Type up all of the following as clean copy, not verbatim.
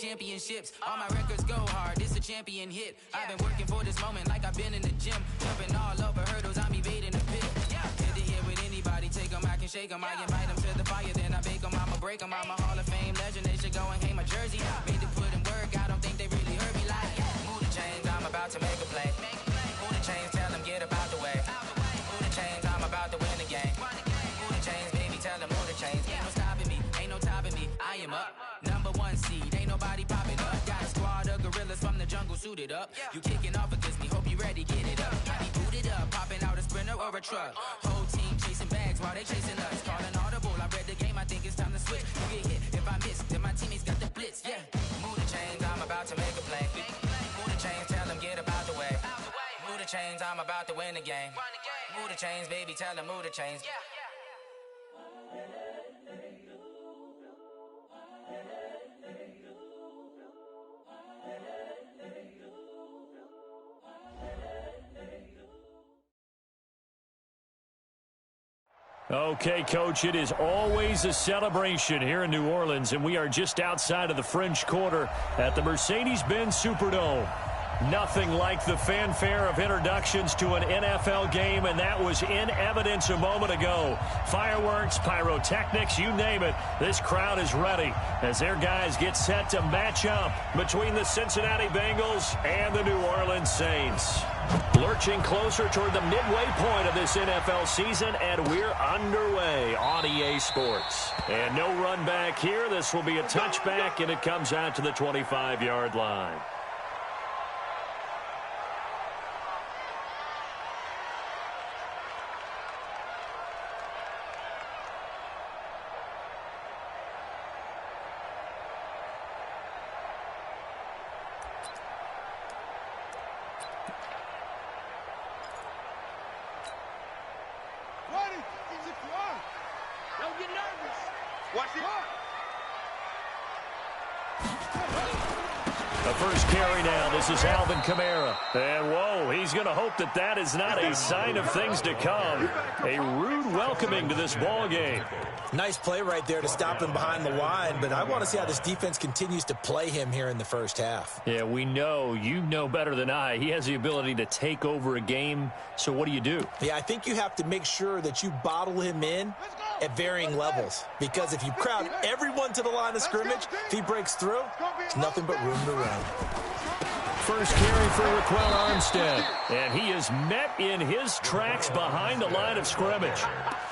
championships. All my records go hard, this a champion hit. I've been working for this moment like I've been in the gym. Jumping all over hurdles, I'm evading the pit. Hit the hit with anybody, take them, I can shake them. I invite them to the fire, then I bake them. I'ma break them, I'm a Hall of Fame legend. They should go and hang my jersey. Made to put in work, I don't think they really heard me like. Move the chains, I'm about to make a play. Move the chains, tell them get up out the way. Move the chains, I'm about to win the game. Move the chains, baby, tell them move the chains. Ain't no stopping me, ain't no topping me. I am up, #1 seed, ain't nobody popping up. Got a squad of gorillas from the jungle suited up. You kicking off against me, hope you ready, get it up. I be booted up, popping out a sprinter or a truck. Whole team chasing bags while they chasing us. Calling audible, I read the game, I think it's time to switch. You get hit if I miss, then my teammates got the blitz, Move the chains, I'm about to make a play. Move the chains, tell them get up out the way. Move the chains, I'm about to win the game. Move the chains, baby, tell them move the chains. Okay, Coach, it is always a celebration here in New Orleans, and we are just outside of the French Quarter at the Mercedes-Benz Superdome. Nothing like the fanfare of introductions to an NFL game, and that was in evidence a moment ago. Fireworks, pyrotechnics, you name it. This crowd is ready as their guys get set to match up between the Cincinnati Bengals and the New Orleans Saints. Lurching closer toward the midway point of this NFL season, and we're underway on EA Sports. And no run back here. This will be a touchback, and it comes out to the 25-yard line. First carry now. This is Alvin Kamara. And, whoa, he's going to hope that that is not a sign of things to come. A rude welcoming to this ball game. Nice play right there to stop him behind the line, but I want to see how this defense continues to play him here in the first half. Yeah, we know. You know better than I. He has the ability to take over a game, so what do? Yeah, I think you have to make sure that you bottle him in at varying levels, because if you crowd everyone to the line of scrimmage, if he breaks through, there's nothing but room to run. First carry for Raquel Armstead, and he is met in his tracks behind the line of scrimmage.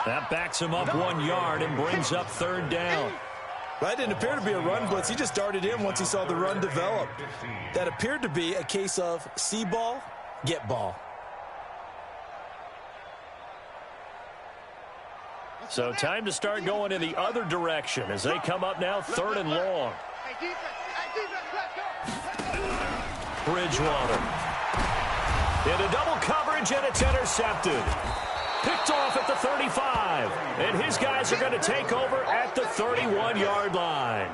That backs him up 1 yard and brings up third down. That didn't appear to be a run blitz. He just darted in once he saw the run develop. That appeared to be a case of see ball, get ball. So time to start going in the other direction as they come up now, third and long. Bridgewater. Into double coverage, and it's intercepted. Picked off at the 35. And his guys are going to take over at the 31-yard line.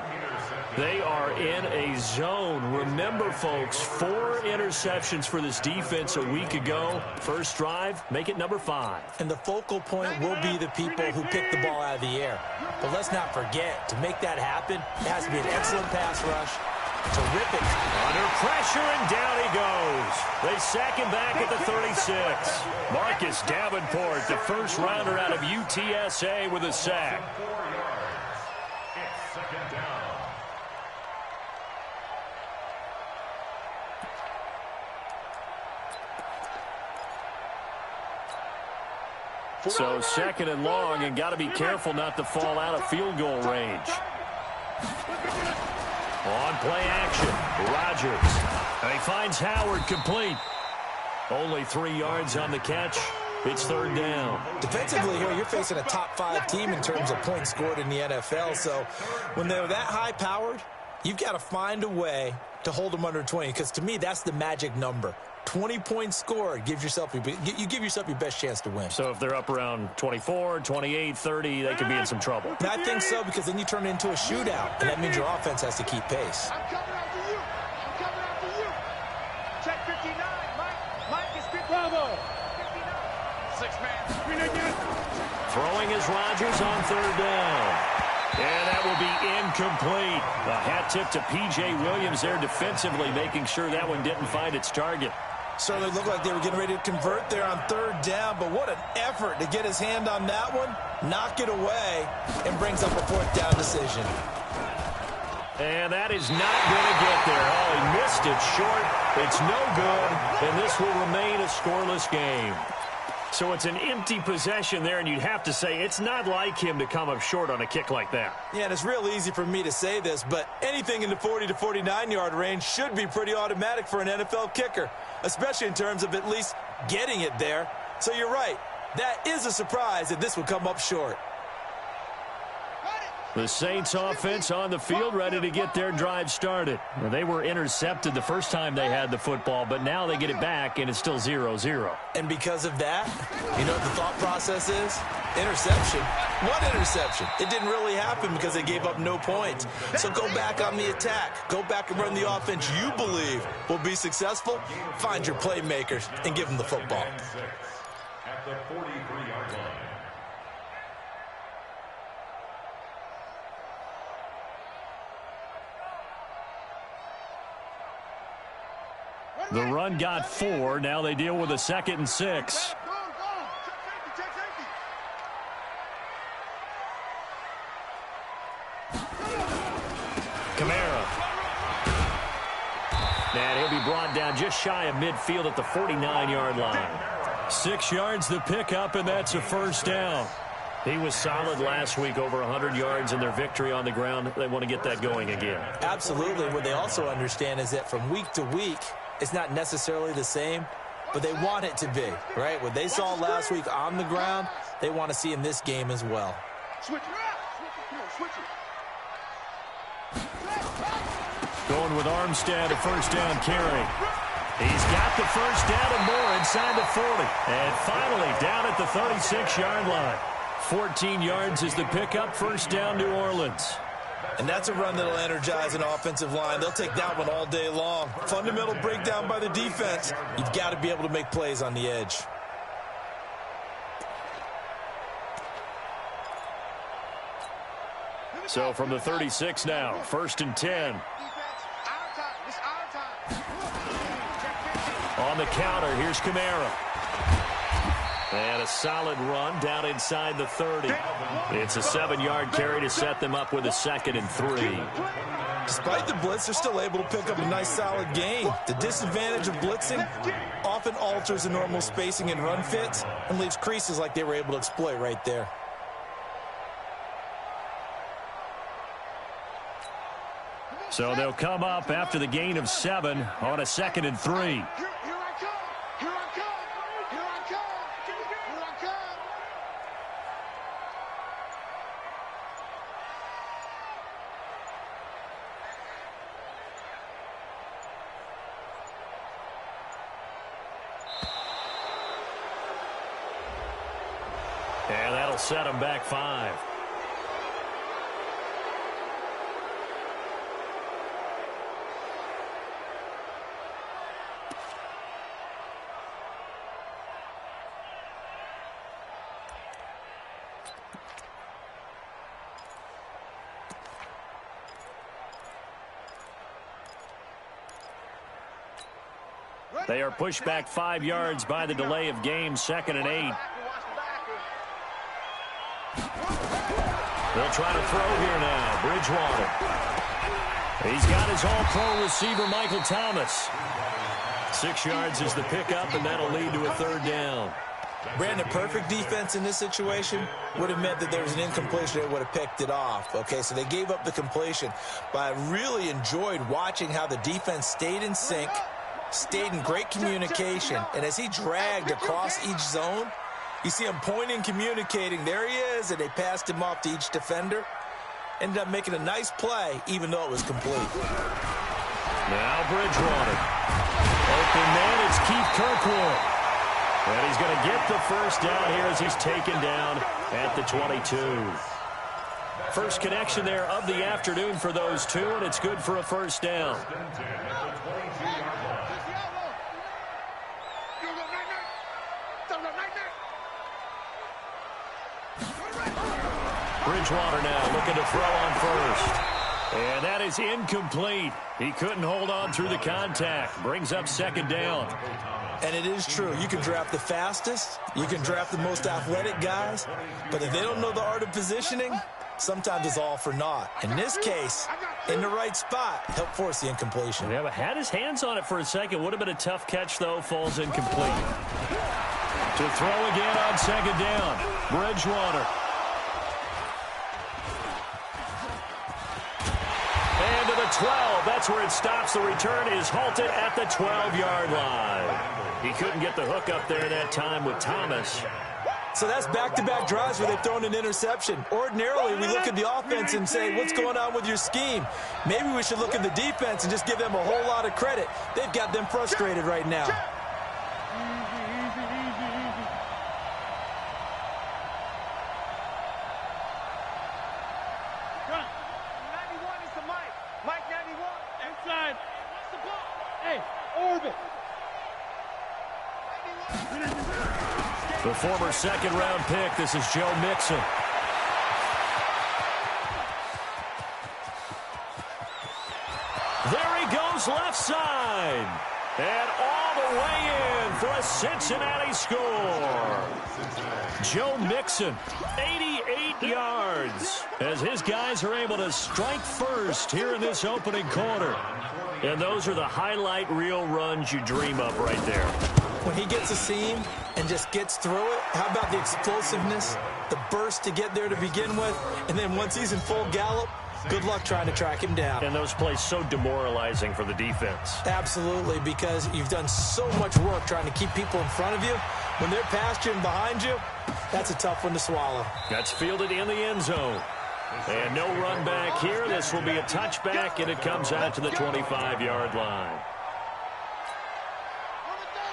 They are in a zone. Remember, folks, 4 interceptions for this defense a week ago. First drive, make it number 5. And the focal point will be the people who pick the ball out of the air. But let's not forget, to make that happen, it has to be an excellent pass rush. Terrific. Under pressure, and down he goes. They sack him back at the 36. Marcus Davenport, the first rounder out of UTSA, with a sack. So second and long, and got to be careful not to fall out of field goal range. On play action, Rodgers. And he finds Howard complete. Only 3 yards on the catch. It's third down. Defensively here, you're facing a top 5 team in terms of points scored in the NFL. So when they're that high-powered, you've got to find a way to hold them under 20. Because to me, that's the magic number. 20 points scored gives yourself you give yourself your best chance to win. So if they're up around 24, 28, 30, they could be in some trouble. And I think so, because then you turn it into a shootout, and that means your offense has to keep pace. I'm coming after you. I'm coming after you. Check 59. Mike is 59. Bravo. 59. 6 man. Throwing is Rodgers on third down. And that will be incomplete. A hat tip to P.J. Williams there defensively, making sure that one didn't find its target. Certainly looked like they were getting ready to convert there on third down, but what an effort to get his hand on that one, knock it away, and brings up a fourth down decision. And that is not going to get there. Oh, he missed it short. It's no good, and this will remain a scoreless game. So it's an empty possession there, and you'd have to say it's not like him to come up short on a kick like that. Yeah, and it's real easy for me to say this, but anything in the 40 to 49-yard range should be pretty automatic for an NFL kicker, especially in terms of at least getting it there. So you're right. That is a surprise that this would come up short. The Saints offense on the field, ready to get their drive started. Well, they were intercepted the first time they had the football, but now they get it back, and it's still 0-0. And because of that, you know what the thought process is? Interception. What interception? It didn't really happen because they gave up no points. So go back on the attack. Go back and run the offense you believe will be successful. Find your playmakers and give them the football. At the 43-yard line. The run got 4. Now they deal with a 2nd and 6. Kamara. And he'll be brought down just shy of midfield at the 49-yard line. 6 yards the pickup, and that's a first down. He was solid last week, over 100 yards in their victory on the ground. They want to get that going again. Absolutely. What they also understand is that from week to week, it's not necessarily the same, but they want it to be, right? What they saw last week on the ground, they want to see in this game as well. Switch it. Switch it. Going with Armstead, a first down carry. He's got the first down and more inside the 40. And finally down at the 36-yard line. 14 yards is the pickup, first down New Orleans. And that's a run that'll energize an offensive line. They'll take that one all day long. Fundamental breakdown by the defense. You've got to be able to make plays on the edge. So from the 36 now, 1st and 10. On the counter, here's Kamara. And a solid run down inside the 30. It's a 7-yard carry to set them up with a 2nd and 3. Despite the blitz, they're still able to pick up a nice solid gain. The disadvantage of blitzing often alters the normal spacing and run fits and leaves creases like they were able to exploit right there. So they'll come up after the gain of 7 on a 2nd and 3. And that'll set them back 5. They are pushed back 5 yards by the delay of game, 2nd and 8. They'll try to throw here now. Bridgewater. He's got his all-pro receiver, Michael Thomas. 6 yards is the pickup, and that'll lead to a 3rd down. Brandon, perfect defense in this situation would have meant that there was an incompletion. They would have picked it off. Okay, so they gave up the completion. But I really enjoyed watching how the defense stayed in sync, stayed in great communication. And as he dragged across each zone, you see him pointing, communicating. There he is, and they passed him off to each defender. Ended up making a nice play, even though it was complete. Now Bridgewater. Open man, it's Keith Kirkwood. And he's going to get the first down here as he's taken down at the 22. First connection there of the afternoon for those two, and it's good for a first down. Bridgewater now looking to throw on first. And that is incomplete. He couldn't hold on through the contact. Brings up second down. And it is true. You can draft the fastest. You can draft the most athletic guys. But if they don't know the art of positioning, sometimes it's all for naught. In this case, in the right spot, help force the incompletion. Yeah, but had his hands on it for a second. Would have been a tough catch, though. Falls incomplete. To throw again on second down. Bridgewater. And to the 12. That's where it stops. The return is halted at the 12-yard line. He couldn't get the hook up there that time with Thomas. So that's back-to-back drives where they've thrown an interception. Ordinarily, we look at the offense and say, what's going on with your scheme? Maybe we should look at the defense and just give them a whole lot of credit. They've got them frustrated right now. The former second-round pick, this is Joe Mixon. There he goes left side. And all the way in for a Cincinnati score. Joe Mixon, 88 yards, as his guys are able to strike first here in this opening quarter. And those are the highlight reel runs you dream of right there. When he gets a seam and just gets through it, how about the explosiveness, the burst to get there to begin with, and then once he's in full gallop, good luck trying to track him down. And those plays so demoralizing for the defense. Absolutely, because you've done so much work trying to keep people in front of you. When they're past you and behind you, that's a tough one to swallow. That's fielded in the end zone. And no run back here. This will be a touchback, and it comes out to the 25-yard line.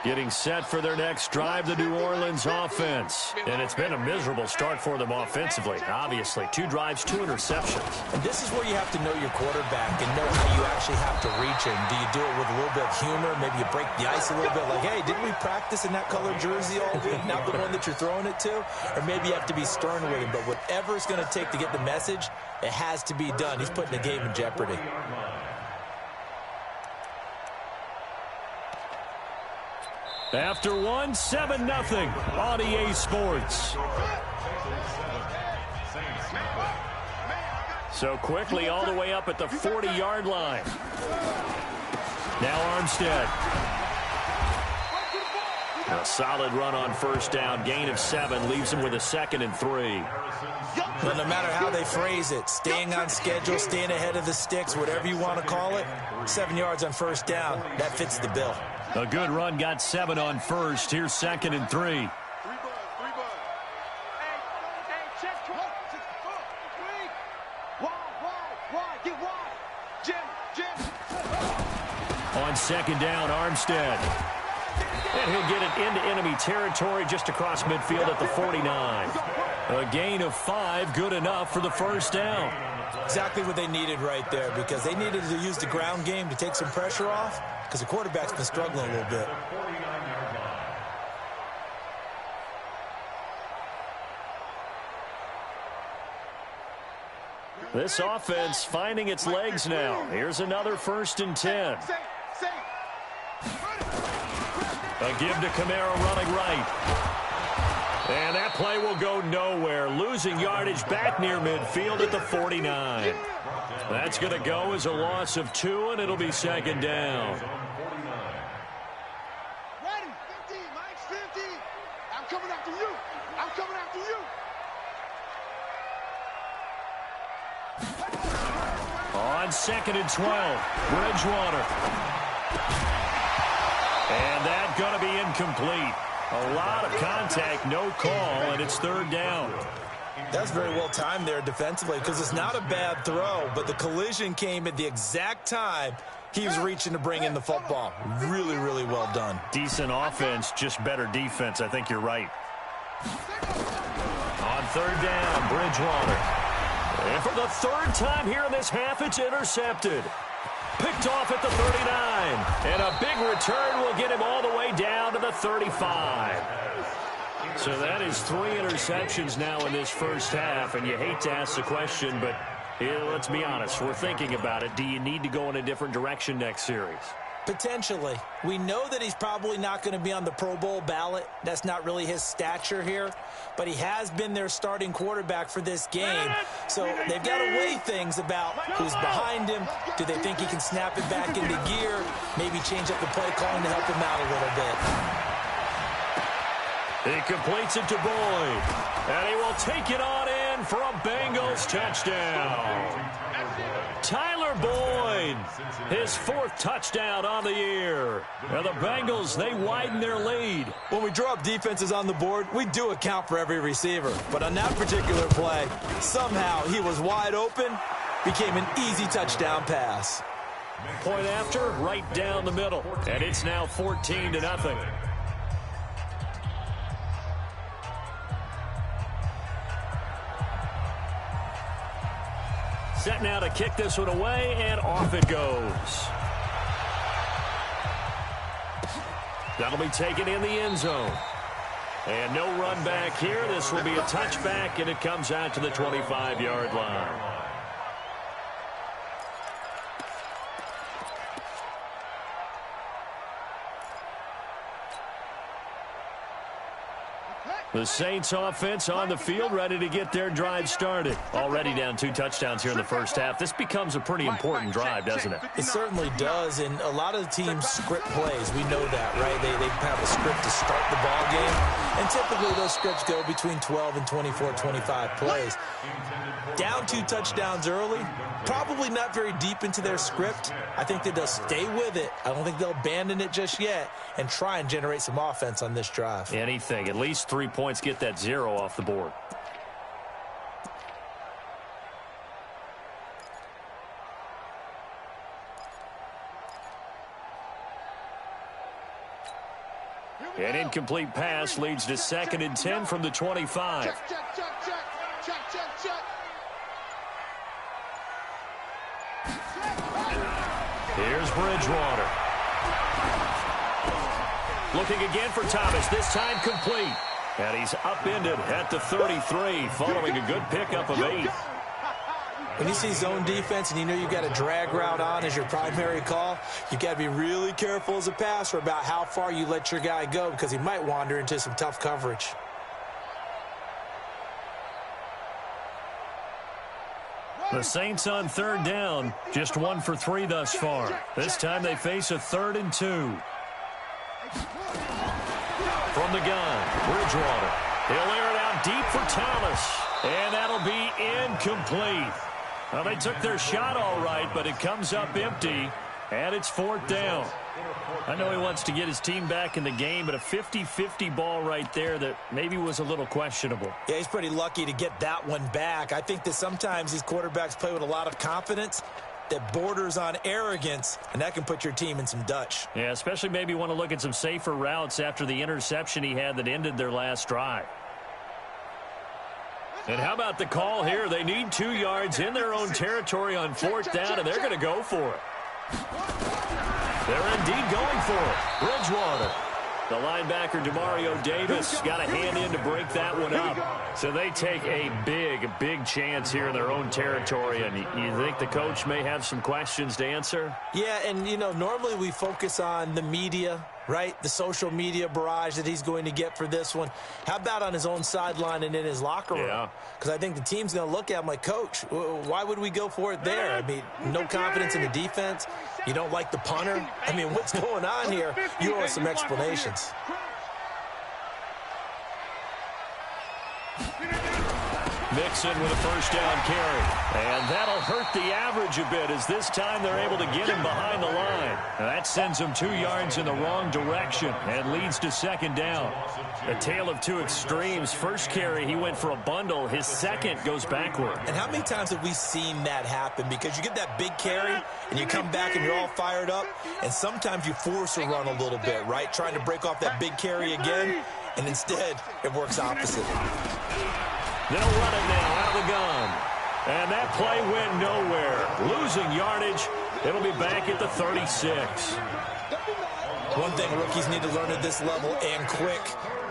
Getting set for their next drive, the New Orleans offense. And it's been a miserable start for them offensively, obviously. 2 drives, 2 interceptions. And this is where you have to know your quarterback and know how you actually have to reach him. Do you do it with a little bit of humor? Maybe you break the ice a little bit like, hey, didn't we practice in that colored jersey all week? Not the one that you're throwing it to? Or maybe you have to be stern with him. But whatever it's going to take to get the message, it has to be done. He's putting the game in jeopardy. After 1, 7-0 on EA Sports. So quickly all the way up at the 40-yard line. Now Armstead. A solid run on first down. Gain of 7 leaves him with a 2nd and 3. Well, no matter how they phrase it, staying on schedule, staying ahead of the sticks, whatever you want to call it, 7 yards on first down, that fits the bill. A good run, got 7 on first. Here's 2nd and 3. On 2nd down, Armstead. And he'll get it into enemy territory just across midfield at the 49. A gain of 5, good enough for the first down. Exactly what they needed right there, because they needed to use the ground game to take some pressure off, because the quarterback's been struggling a little bit. This offense finding its legs now. Here's another 1st and 10. A give to Kamara running right. And that play will go nowhere. Losing yardage back near midfield at the 49. That's going to go as a loss of 2, and it'll be 2nd down. Ready, 50, Mike, 50. I'm coming after you. I'm coming after you. On 2nd and 12, Bridgewater. And that's going to be incomplete. A lot of contact, no call, and it's 3rd down. That's very well timed there defensively, because it's not a bad throw, but the collision came at the exact time he was reaching to bring in the football. Really, really well done. Decent offense, just better defense. I think you're right. On 3rd down, Bridgewater. And for the 3rd time here in this half, it's intercepted. Picked off at the 39. And a big return will get him all the way down to the 35. So that is 3 interceptions now in this first half, and you hate to ask the question, but let's be honest, we're thinking about it. Do you need to go in a different direction next series? Potentially. We know that he's probably not going to be on the Pro Bowl ballot. That's not really his stature here. But he has been their starting quarterback for this game. So they've got to weigh things about who's behind him. Do they think he can snap it back into gear? Maybe change up the play calling to help him out a little bit. He completes it to Boyd. And he will take it on in for a Bengals touchdown. Tyler Boyd, his 4th touchdown on the year. And the Bengals, they widen their lead. When we draw up defenses on the board, we do account for every receiver. But on that particular play, somehow he was wide open, became an easy touchdown pass. Point after, right down the middle. And it's now 14-0. Set now to kick this one away, and off it goes. That'll be taken in the end zone. And no run back here. This will be a touchback, and it comes out to the 25-yard line. The Saints offense on the field, ready to get their drive started. Already down 2 touchdowns here in the first half. This becomes a pretty important drive, doesn't it? It certainly does, and a lot of the teams script plays. We know that, right? They have a script to start the ball game, and typically those scripts go between 12 and 24, 25 plays. Down 2 touchdowns early, probably not very deep into their script. I think that they'll stay with it. I don't think they'll abandon it just yet and try and generate some offense on this drive. Anything. At least 3 points, get that 0 off the board. An incomplete pass leads to 2nd and 10 from the 25. Check. Here's Bridgewater. Looking again for Thomas, this time complete. And he's upended at the 33, following a good pickup of 8. When you see zone defense and you know you've got a drag route on as your primary call, you've got to be really careful as a passer about how far you let your guy go because he might wander into some tough coverage. The Saints on 3rd down, just 1 for 3 thus far. This time they face a 3rd and 2. From the gun, Bridgewater. He'll air it out deep for Thomas. And that'll be incomplete. Well, they took their shot all right, but it comes up empty, and it's 4th down. I know he wants to get his team back in the game, but a 50-50 ball right there that maybe was a little questionable. Yeah, he's pretty lucky to get that one back. I think that sometimes these quarterbacks play with a lot of confidence that borders on arrogance, and that can put your team in some Dutch. Yeah, especially maybe want to look at some safer routes after the interception he had that ended their last drive. And how about the call here? They need 2 yards in their own territory on 4th down, and they're going to go for it. They're indeed going for it. Bridgewater. The linebacker, Demario Davis, got a hand in to break that one up. So they take a big chance here in their own territory. And you think the coach may have some questions to answer? Yeah, and, you know, normally we focus on the media, right? The social media barrage that he's going to get for this one. How about on his own sideline and in his locker room? Yeah. Because I think the team's going to look at him like, Coach, why would we go for it there? I mean, no confidence in the defense. You don't like the punter. I mean, what's going on here? You owe us some explanations. Mixon with a 1st down carry. And that'll hurt the average a bit as this time they're able to get him behind the line. And that sends him 2 yards in the wrong direction and leads to 2nd down. A tale of 2 extremes. First carry, he went for a bundle. His second goes backward. And how many times have we seen that happen? Because you get that big carry, and you come back and you're all fired up, and sometimes you force a run a little bit, right? Trying to break off that big carry again, and instead it works opposite. They'll run it now out of the gun. And that play went nowhere. Losing yardage. It'll be back at the 36. One thing rookies need to learn at this level, and quick,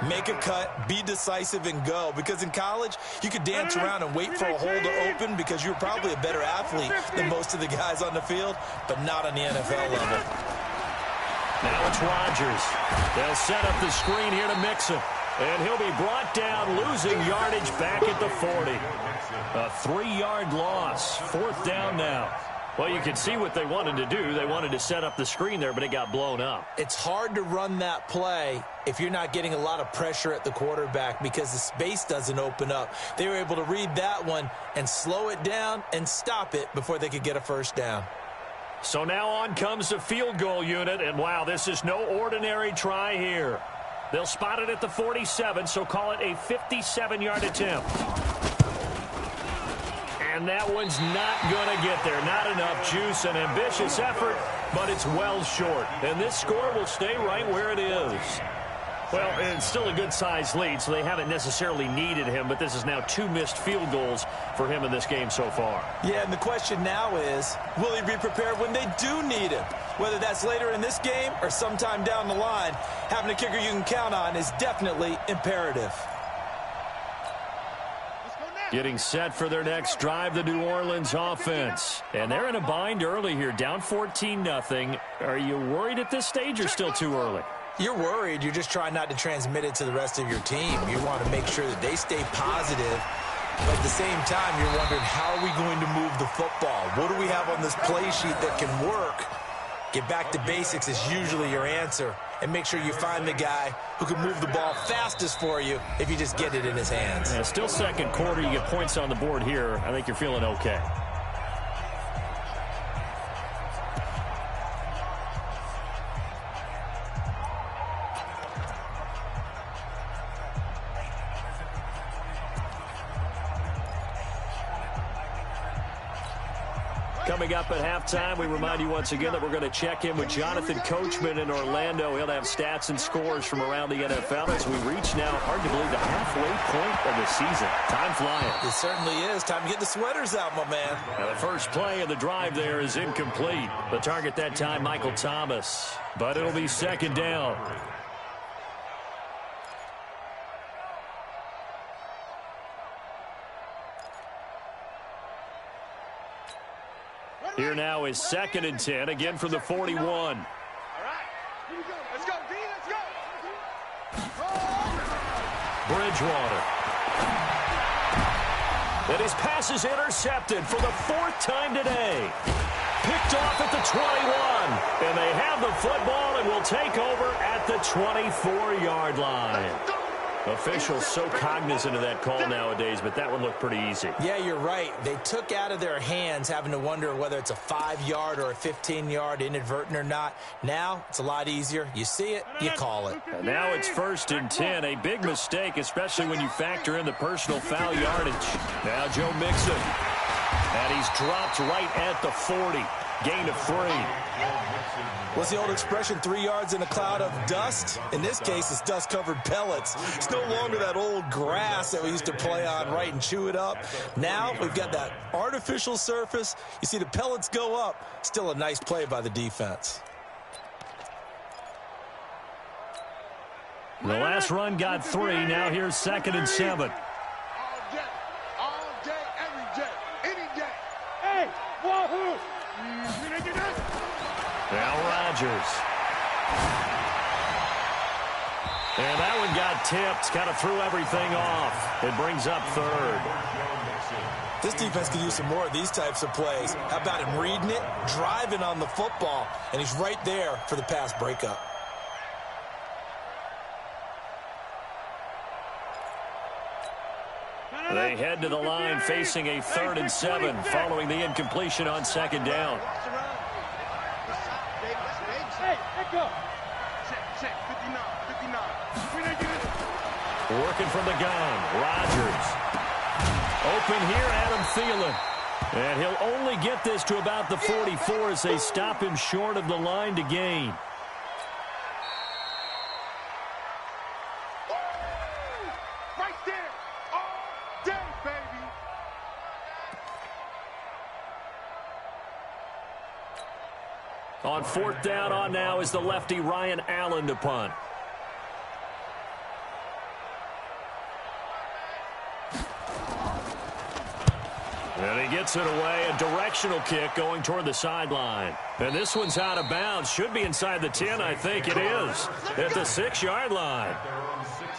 make a cut, be decisive, and go. Because in college, you could dance around and wait for a hole to open because you're probably a better athlete than most of the guys on the field, but not on the NFL level. Now it's Rodgers. They'll set up the screen here to Mixon. And he'll be brought down, losing yardage back at the 40. A 3-yard loss. 4th down now. Well, you can see what they wanted to do. They wanted to set up the screen there, but it got blown up. It's hard to run that play if you're not getting a lot of pressure at the quarterback because the space doesn't open up. They were able to read that one and slow it down and stop it before they could get a first down. So now on comes the field goal unit, and wow, this is no ordinary try here. They'll spot it at the 47, so call it a 57-yard attempt. And that one's not going to get there. Not enough juice, an ambitious effort, but it's well short. And this score will stay right where it is. Well, it's still a good-sized lead, so they haven't necessarily needed him, but this is now 2 missed field goals for him in this game so far. Yeah, and the question now is, will he be prepared when they do need him? Whether that's later in this game or sometime down the line, having a kicker you can count on is definitely imperative. Getting set for their next drive, the New Orleans offense. And they're in a bind early here, down 14-0. Are you worried at this stage or still too early? You're worried. You're just trying not to transmit it to the rest of your team. You want to make sure that they stay positive. But at the same time, you're wondering, how are we going to move the football? What do we have on this play sheet that can work? Get back to basics is usually your answer. And make sure you find the guy who can move the ball fastest for you if you just get it in his hands. Yeah, still second quarter. You get points on the board here. I think you're feeling okay. Coming up at halftime, we remind you once again that we're going to check in with Jonathan Coachman in Orlando. He'll have stats and scores from around the NFL as we reach now, hard to believe, the halfway point of the season. Time flying. It certainly is. Time to get the sweaters out, my man. Now the first play of the drive there is incomplete. The target that time, Michael Thomas. But it'll be 2nd down. Here now is 2nd and 10, again from the 41. All right, here we go. Let's go, D, let's go. Bridgewater. And his pass is intercepted for the 4th time today. Picked off at the 21. And they have the football and will take over at the 24-yard line. Officials so cognizant of that call nowadays, but that one looked pretty easy. Yeah, you're right. They took out of their hands having to wonder whether it's a 5-yard or a 15-yard, inadvertent or not. Now, it's a lot easier. You see it, you call it. And now it's 1st and 10. A big mistake, especially when you factor in the personal foul yardage. Now Joe Mixon. And he's dropped right at the 40. Gain of 3. What's the old expression, 3 yards in a cloud of dust? In this case, it's dust-covered pellets. It's no longer that old grass that we used to play on, right, and chew it up. Now we've got that artificial surface. You see the pellets go up. Still a nice play by the defense. The last run got 3. Now here's 2nd and 7. All day, every day, any day. Hey, wahoo! Now Rodgers. And that one got tipped. Kind of threw everything off. It brings up 3rd. This defense could use some more of these types of plays. How about him reading it, driving on the football, and he's right there for the pass breakup. They head to the line facing a 3rd and 7 following the incompletion on 2nd down. Hey, let go. Check, 59. Working from the gun, Rodgers. Open here, Adam Thielen. And he'll only get this to about the 44 as they stop him short of the line to gain. Right there. All day, baby. On 4th down on now is the lefty Ryan Allen to punt. And he gets it away, a directional kick going toward the sideline. And this one's out of bounds. Should be inside the 10, I think it is. At the 6-yard line.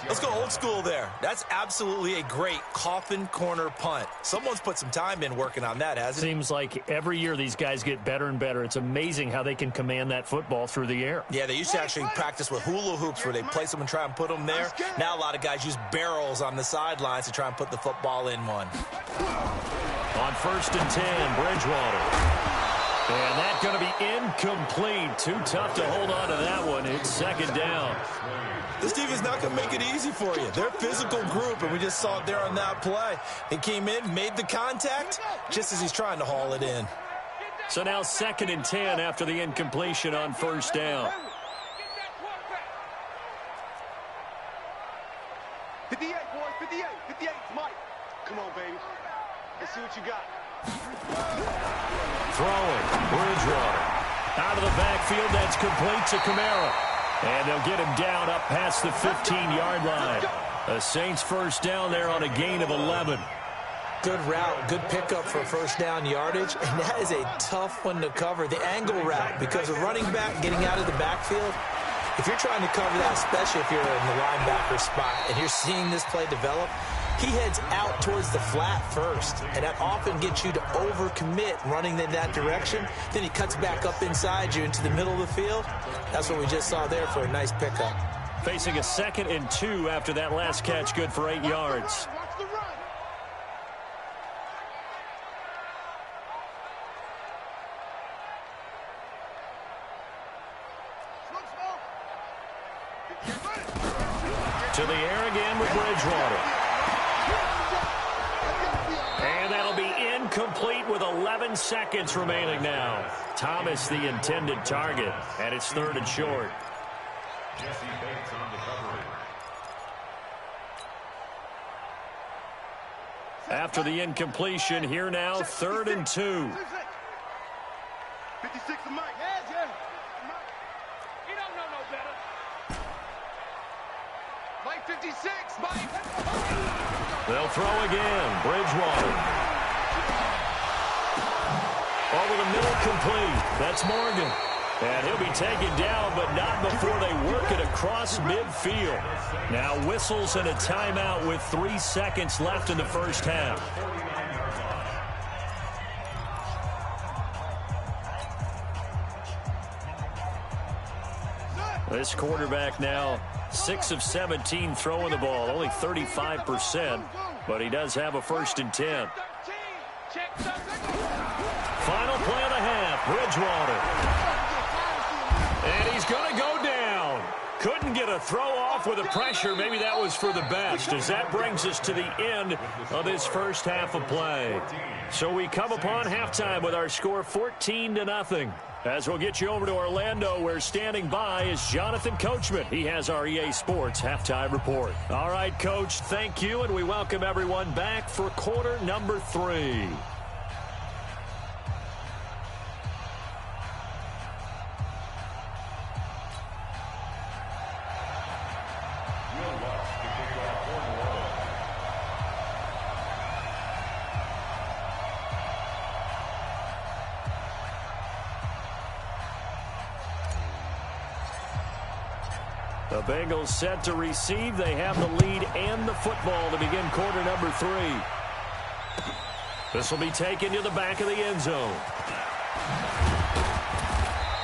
Let's go old school there. That's absolutely a great coffin corner punt. Someone's put some time in working on that, hasn't it? Seems like every year these guys get better and better. It's amazing how they can command that football through the air. Yeah, they used to actually practice with hula hoops where they place them and try and put them there. Now a lot of guys use barrels on the sidelines to try and put the football in one. On 1st and 10, Bridgewater. And that's going to be incomplete. Too tough to hold on to that one. It's 2nd down. This team is not going to make it easy for you. They're a physical group, and we just saw it there on that play. He came in, made the contact, just as he's trying to haul it in. So now 2nd and 10 after the incompletion on 1st down. 58, boys, 58, 58, Mike. Come on, baby. Let's see what you got. Throwing, Bridgewater. Out of the backfield, that's complete to Kamara. And they'll get him down up past the 15-yard line. The Saints 1st down there on a gain of 11. Good route, good pickup for 1st down yardage, and that is a tough one to cover. The angle route, because a running back getting out of the backfield, if you're trying to cover that, especially if you're in the linebacker spot, and you're seeing this play develop, he heads out towards the flat first, and that often gets you to overcommit running in that direction. Then he cuts back up inside you into the middle of the field. That's what we just saw there for a nice pickup. Facing a 2nd and 2 after that last catch, good for 8 yards. Watch the run. To the air again with Bridgewater. And that'll be incomplete with 11 seconds remaining now. Thomas the intended target, and it's 3rd and short. Jesse Bates on the coverage. After the incompletion, here now, 3rd and 2. 56 to Mike. Yeah. He don't know no better. Mike 56, Mike. They'll throw again. Bridgewater. Over the middle, complete. That's Morgan. And he'll be taken down, but not before they work it across midfield. Now whistles and a timeout with 3 seconds left in the 1st half. This quarterback now 6 of 17 throwing the ball, only 35%, but he does have a 1st and 10. Final play of the half, Bridgewater. And he's going to go down. Couldn't get a throw off with the pressure. Maybe that was for the best, as that brings us to the end of this 1st half of play. So we come upon halftime with our score 14-0. As we'll get you over to Orlando, where standing by is Jonathan Coachman. He has our EA Sports halftime report. All right, Coach, thank you, and we welcome everyone back for quarter number 3. The Bengals set to receive. They have the lead and the football to begin quarter number 3. This will be taken to the back of the end zone.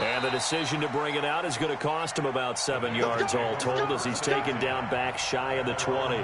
And the decision to bring it out is going to cost him about 7 yards all told, as he's taken down back shy of the 20.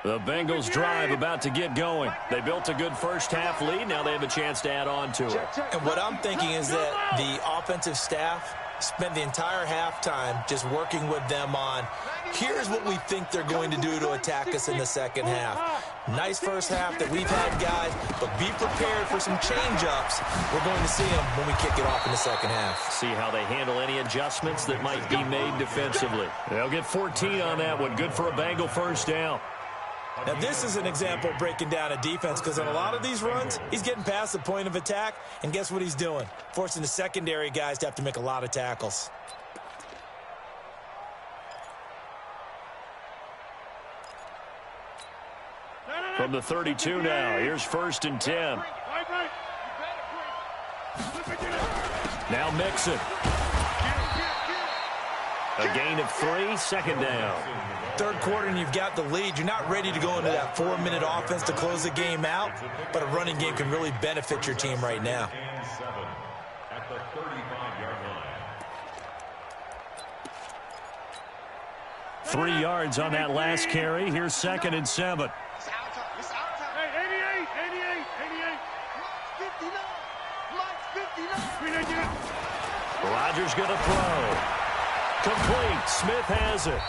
The Bengals drive about to get going. They built a good 1st half lead. Now they have a chance to add on to it. And what I'm thinking is that the offensive staff spent the entire halftime just working with them on, here's what we think they're going to do to attack us in the second half. Nice first half that we've had, guys, but be prepared for some change-ups. We're going to see them when we kick it off in the second half. See how they handle any adjustments that might be made defensively. They'll get 14 on that one. Good for a Bengal first down. Now, this is an example of breaking down a defense, because in a lot of these runs, he's getting past the point of attack, and guess what he's doing? Forcing the secondary guys to have to make a lot of tackles. From the 32 now, here's 1st and 10. Now Mixon. A gain of 3, 2nd down. Third quarter and you've got the lead. You're not ready to go into that 4-minute offense to close the game out, but a running game can really benefit your team right now. At the 35-yard line. 3 yards on that last carry. Here's 2nd and 7. Hey, 88. Mike's 59. Rodgers going to throw. Complete. Smith has it.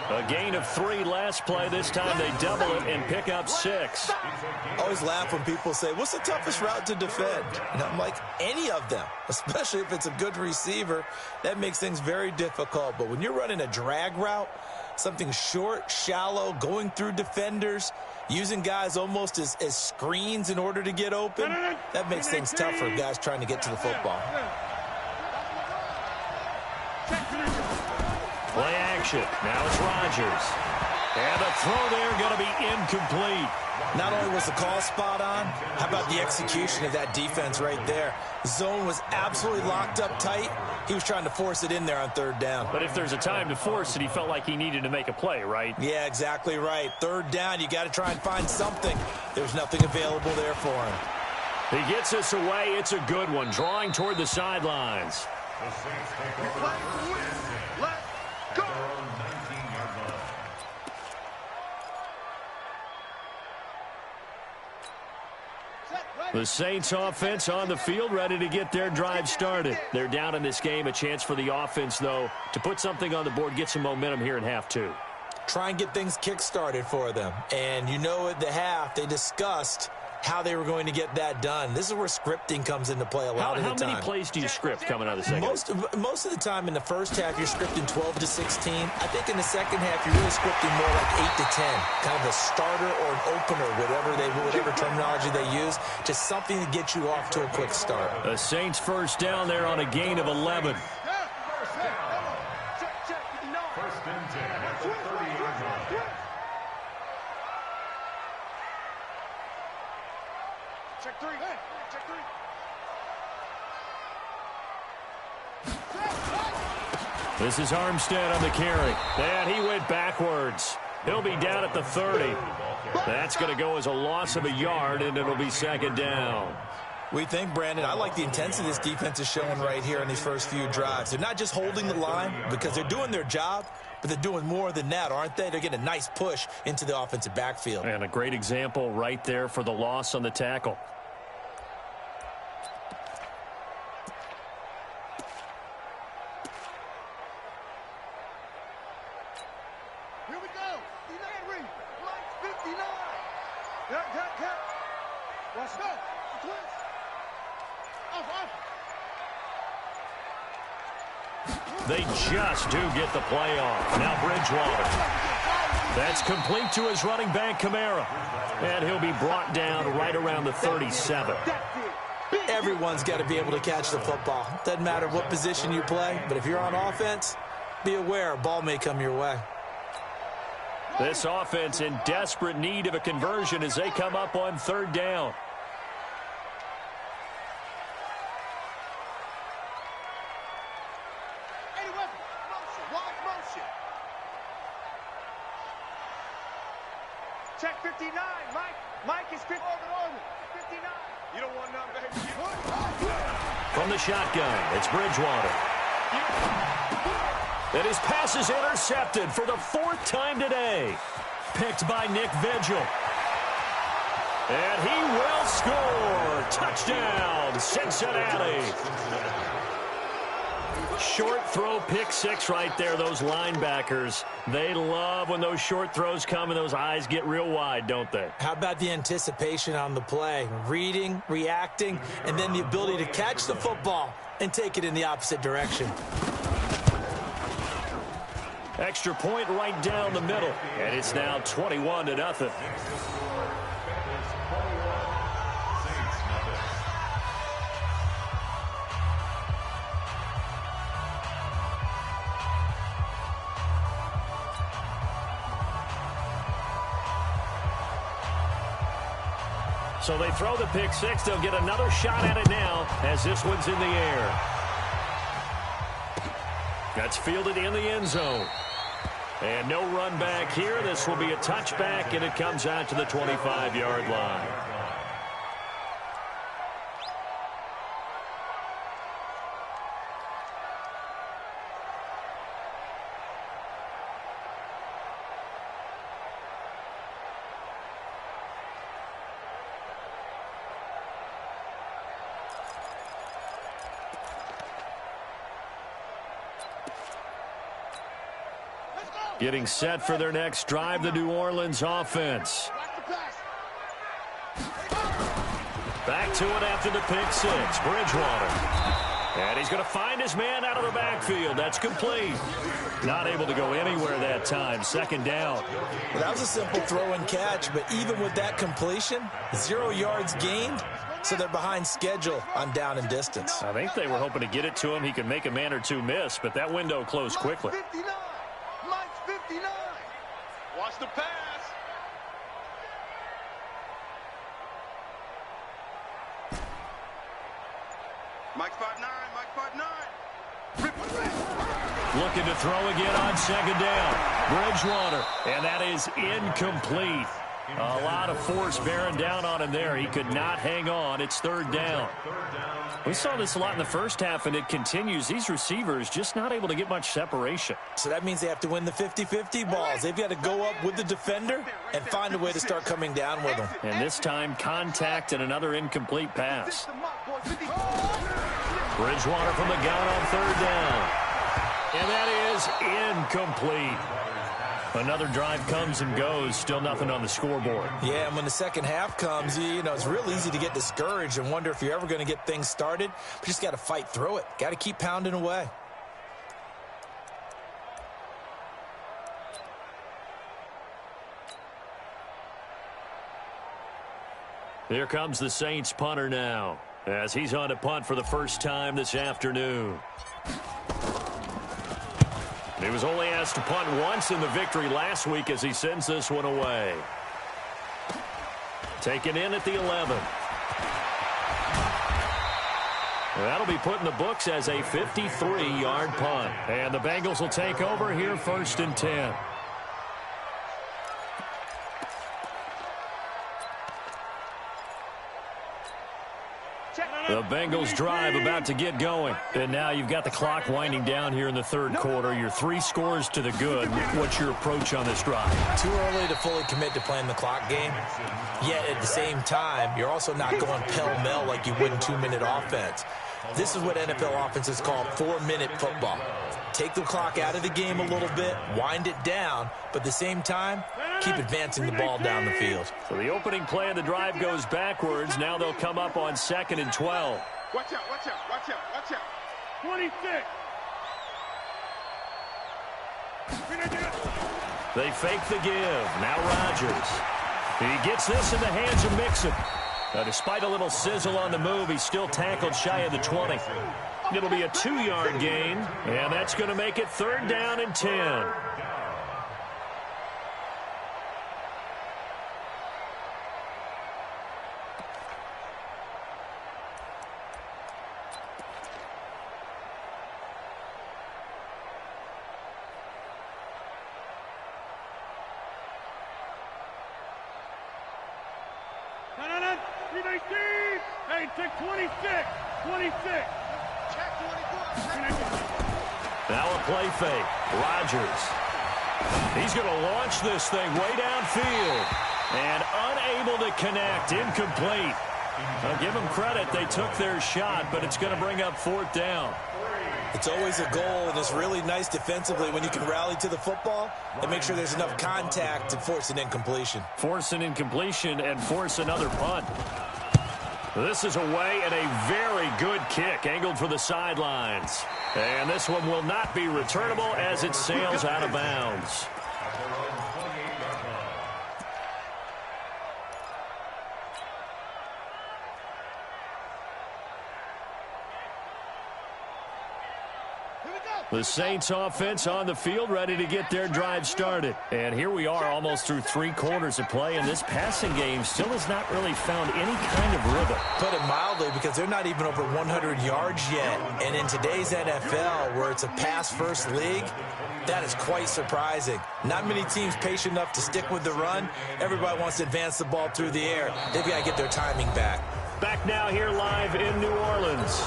A gain of 3 last play. This time they double it and pick up 6. I always laugh when people say, what's the toughest route to defend? And I'm like, any of them, especially if it's a good receiver. That makes things very difficult. But when you're running a drag route, something short, shallow, going through defenders, using guys almost as screens in order to get open, that makes things tough for guys trying to get to the football. Play action. Now it's Rodgers. And the throw there going to be incomplete. Not only was the call spot on, how about the execution of that defense right there? Zone was absolutely locked up tight. He was trying to force it in there on 3rd down. But if there's a time to force it, he felt like he needed to make a play, right? Yeah, exactly right. 3rd down, you got to try and find something. There's nothing available there for him. He gets us away. It's a good one. Drawing toward the sidelines. The Saints take over. Let's go. Their own 19-yard line. The Saints offense on the field, ready to get their drive started. They're down in this game. A chance for the offense, though, to put something on the board, get some momentum here in half 2. Try and get things kick-started for them. And you know at the half, they discussed how they were going to get that done. This is where scripting comes into play a lot of the time. How many plays do you script coming out of the second? Most of the time in the first half, you're scripting 12 to 16. I think in the second half, you're really scripting more like 8 to 10. Kind of a starter or an opener, whatever terminology they use. Just something to get you off to a quick start. The Saints first down there on a gain of 11. First and 10 at the 30-yard line. Check 3. Check 3. This is Armstead on the carry. And he went backwards. He'll be down at the 30. That's going to go as a loss of a yard, and it'll be 2nd down. We think, Brandon, I like the intensity this defense is showing right here in these first few drives. They're not just holding the line because they're doing their job, but they're doing more than that, aren't they? They're getting a nice push into the offensive backfield. And a great example right there for the loss on the tackle. Here we go. Henry. Mike's 59. Cut. Watch go. Twist. Off. They just do get the play off. Now Bridgewater. That's complete to his running back, Kamara. And he'll be brought down right around the 37. Everyone's got to be able to catch the football. Doesn't matter what position you play, but if you're on offense, be aware a ball may come your way. This offense in desperate need of a conversion as they come up on 3rd down. Check 59. Mike is 59. You don't want none, baby. From the shotgun, it's Bridgewater. And his pass is intercepted for the 4th time today. Picked by Nick Vigil. And he will score. Touchdown, Cincinnati. Short throw, pick six right there. Those linebackers, they love when those short throws come and those eyes get real wide, don't they? How about the anticipation on the play? Reading, reacting, and then the ability to catch the football and take it in the opposite direction. Extra point right down the middle, and it's now 21-0. So they throw the pick six. They'll get another shot at it now as this one's in the air. That's fielded in the end zone. And no run back here. This will be a touchback, and it comes out to the 25-yard line. Getting set for their next drive, the New Orleans offense. Back to it after the pick six. Bridgewater. And he's going to find his man out of the backfield. That's complete. Not able to go anywhere that time. Second down. Well, that was a simple throw and catch, but even with that completion, 0 yards gained, so they're behind schedule on down and distance. I think they were hoping to get it to him. He could make a man or two miss, but that window closed quickly. 59. Mike's 59. Watch the pass. Mike's 5'9". Mike's 5'9". Looking to throw again on second down. Bridgewater, and that is incomplete. A lot of force bearing down on him there. He could not hang on. It's third down. We saw this a lot in the first half, and it continues. These receivers just not able to get much separation. So that means they have to win the 50-50 balls. They've got to go up with the defender and find a way to start coming down with them. And this time, contact and another incomplete pass. Bridgewater from the gun on third down. And that is incomplete. Another drive comes and goes. Still nothing on the scoreboard. Yeah, and when the second half comes, you know, it's real easy to get discouraged and wonder if you're ever going to get things started. But you just got to fight through it. Got to keep pounding away. Here comes the Saints punter now, as he's on to punt for the first time this afternoon. He was only asked to punt once in the victory last week as he sends this one away. Taken in at the 11. That'll be put in the books as a 53-yard punt. And the Bengals will take over here first and 10. The Bengals drive about to get going. And now you've got the clock winding down here in the third quarter. You're 3 scores to the good. What's your approach on this drive? Too early to fully commit to playing the clock game. Yet at the same time, you're also not going pell-mell like you would in 2-minute offense. This is what NFL offenses call 4-minute football. Take the clock out of the game a little bit, wind it down, but at the same time, keep advancing the ball down the field. So the opening play of the drive goes backwards. Now they'll come up on 2nd and 12. Watch out, watch out, watch out, watch out. 26. They fake the give. Now Rodgers. He gets this in the hands of Mixon. Despite a little sizzle on the move, he's still tackled shy of the 20. It'll be a 2-yard gain, and that's going to make it 3rd down and 10. Hey, take 26. 26. Now a play fake. Rodgers. He's going to launch this thing way downfield. And unable to connect. Incomplete. I'll give them credit. They took their shot, but it's going to bring up 4th down. It's always a goal, and it's really nice defensively when you can rally to the football and make sure there's enough contact to force an incompletion. Force an incompletion and force another punt. This is away and a very good kick angled for the sidelines. And this one will not be returnable as it sails out of bounds. The Saints offense on the field, ready to get their drive started. And here we are almost through 3 quarters of play, and this passing game still has not really found any kind of rhythm. Put it mildly, because they're not even over 100 yards yet. And in today's NFL, where it's a pass-first league, that is quite surprising. Not many teams patient enough to stick with the run. Everybody wants to advance the ball through the air. They've got to get their timing back. Back now here live in New Orleans.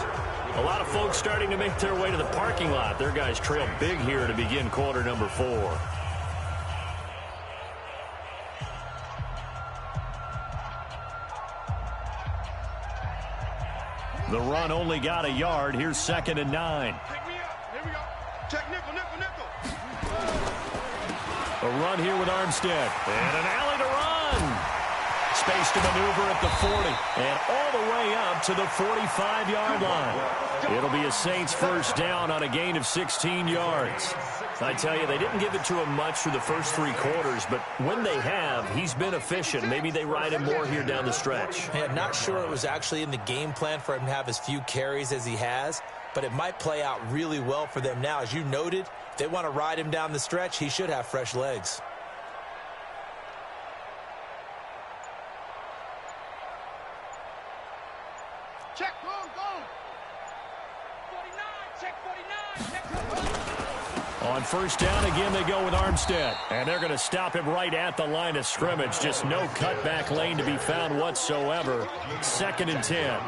A lot of folks starting to make their way to the parking lot. Their guys trail big here to begin quarter number 4. The run only got a yard. Here's 2nd and 9. Pick me up. Here we go. Check nickel, nickel, nickel. A run here with Armstead. And an alley to run. Space to maneuver at the 40. And all the way up to the 45-yard line. It'll be a Saints first down on a gain of 16 yards. I tell you, they didn't give it to him much through the first 3 quarters, but when they have, he's been efficient. Maybe they ride him more here down the stretch. Yeah, not sure it was actually in the game plan for him to have as few carries as he has, but it might play out really well for them now. As you noted, if they want to ride him down the stretch, he should have fresh legs. Check, go, go. 49, check 49, check 49. On first down, again, they go with Armstead. And they're going to stop him right at the line of scrimmage. Just no cutback lane to be found whatsoever. 2nd and 10.